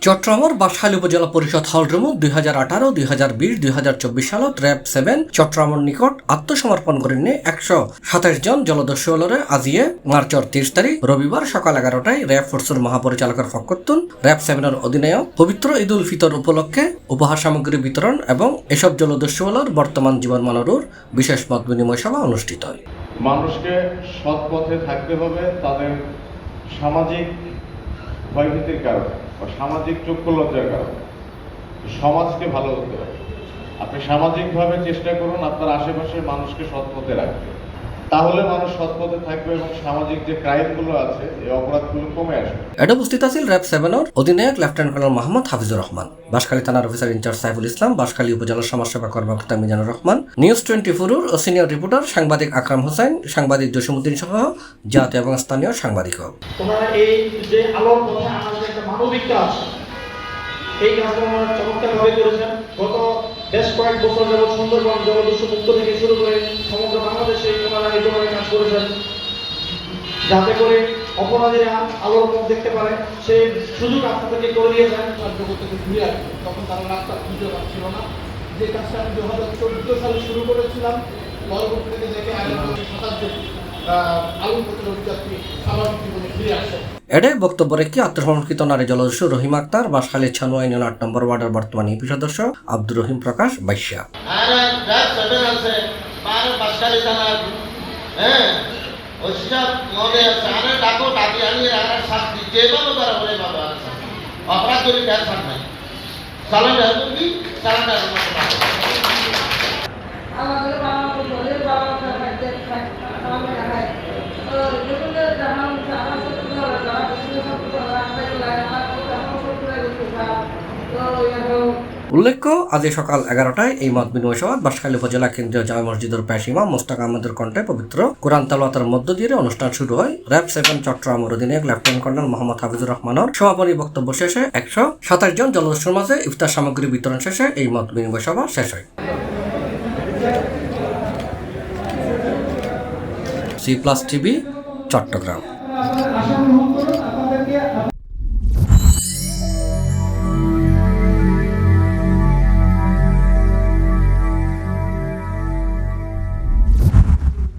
চট্টগ্রামের বাঁশখালী উপজেলা পরিষদ হলরুমত 2018-2020-2024 সালত র্যাব 7 চট্টগ্রামের নিকট আত্মসমর্পণ করেন 127 জন জলদস্যুলরে আজিয়ে মার্চের 30 তারিখ রবিবার সকাল 11টায় র্যাব ফোর্সের মহাপরিচালকের পক্ষতুন র্যাব 7 অধীনেও পবিত্র ঈদ উল ফিতর উপলক্ষে উপহার সামগ্রী বিতরণ এবং এসব জলদস্যুলর বর্তমান জীবনমানের বিশেষ মত বিনিময় সভা অনুষ্ঠিত হয়। মানুষকে সৎ পথে থাকতে হবে, তাদের সামাজিক ভয়ভীতির কারণে বা সামাজিক চক্ষুলজ্জার কারণে সমাজকে ভালো হতে হবে। আপনি সামাজিকভাবে চেষ্টা করুন আপনার আশেপাশের মানুষকে সৎ পথে রাখতে, তাহলে মানুষ সৎ পথে থাকবে এবং সামাজিক যে ক্রাইমগুলো আছে এই অপরাধগুলো কমে আসবে। এটা উপস্থিত আছেন র্যাব 7 অধিনায়ক লেফটেন্যান্ট কর্নেল মোহাম্মদ হাফিজুর রহমান, বাঁশখালী থানার অফিসার ইনচার্জ সাইফুল ইসলাম, বাঁশখালী উপজেলার সমাজসেবা কর্মকর্তা মিজানুর রহমান, নিউজ 24 ও সিনিয়র রিপোর্টার সাংবাদিক আকরাম হোসেন, সাংবাদিক জসিমউদ্দিন সহ জাতীয় এবং স্থানীয় সাংবাদিক। তোমরা এই যে আলোর পথে আমাদের একটা মানবিকতা আছে, এই কাজটা আমরা চমৎকারভাবে করেছেন। গত বেশ কয়েক বছর যাবৎ সুন্দরবন জলদস্যু মুক্ত থেকে শুরু করে সমগ্র বাংলাদেশে ওনারা এই ধরনের কাজ করেছেন, যাতে করে অপরাধীরা আলোর পথ দেখতে পারে সেই সুযোগ আপনাদেরকে করে দিয়েছেন। জগৎ থেকে ঘুরে আসবে, তখন তারা রাস্তা খুঁজে পাচ্ছিল না। যে কাজটা আমি 2014 সালে শুরু করেছিলাম, পরবর্তী থেকে দেখে আগামী 27 আলু পথের অভিযাত্রী স্বাভাবিক জীবনে ফিরে আসে। এডে বক্তব্য রেখে আত্মসমর্পিত নারী জলদস্যু রহিম আক্তার, বাঁশখালী 6 ইউনিয়ন 8 নম্বর ওয়ার্ডের বর্তমান ইউপি সদস্য আব্দুর রহিম প্রকাশ বাইশা। ওইসব মনে আছে আরে ডাকো ডাকি আনিয়ে আর শাস্তি যেভাবে করা বলে বাবা অপরাধ করে কাজ নাই চালান কি চালান আমাদের বাবা বলে বাবা খাইতে খায় আমাদের খায় তো যেগুলো জানান জানা সত্য করে জানা সত্য করে রাখতে লাগে আমার সত্য করে তো উল্লেখ্য আজ সকাল 11টায় এই মত বিনিময় সভা বাঁশখালী উপজেলা কেন্দ্রীয় জামে মসজিদের পেশ ইমাম মোস্তাক আহমদের কণ্ঠে পবিত্র কোরআন তেলাওয়াতের মধ্য দিয়ে অনুষ্ঠান শুরু হয়। র্যাব 7 চট্টগ্রামের অধিনায়ক লেফটেন্যান্ট কর্নেল মোহাম্মদ হাফিজুর রহমানের সমাপনী বক্তব্য শেষে 127 জন জলদস্যুর মাঝে ইফতার সামগ্রী বিতরণ শেষে এই মত বিনিময় সভা শেষ হয়। C+ TV Chittagong.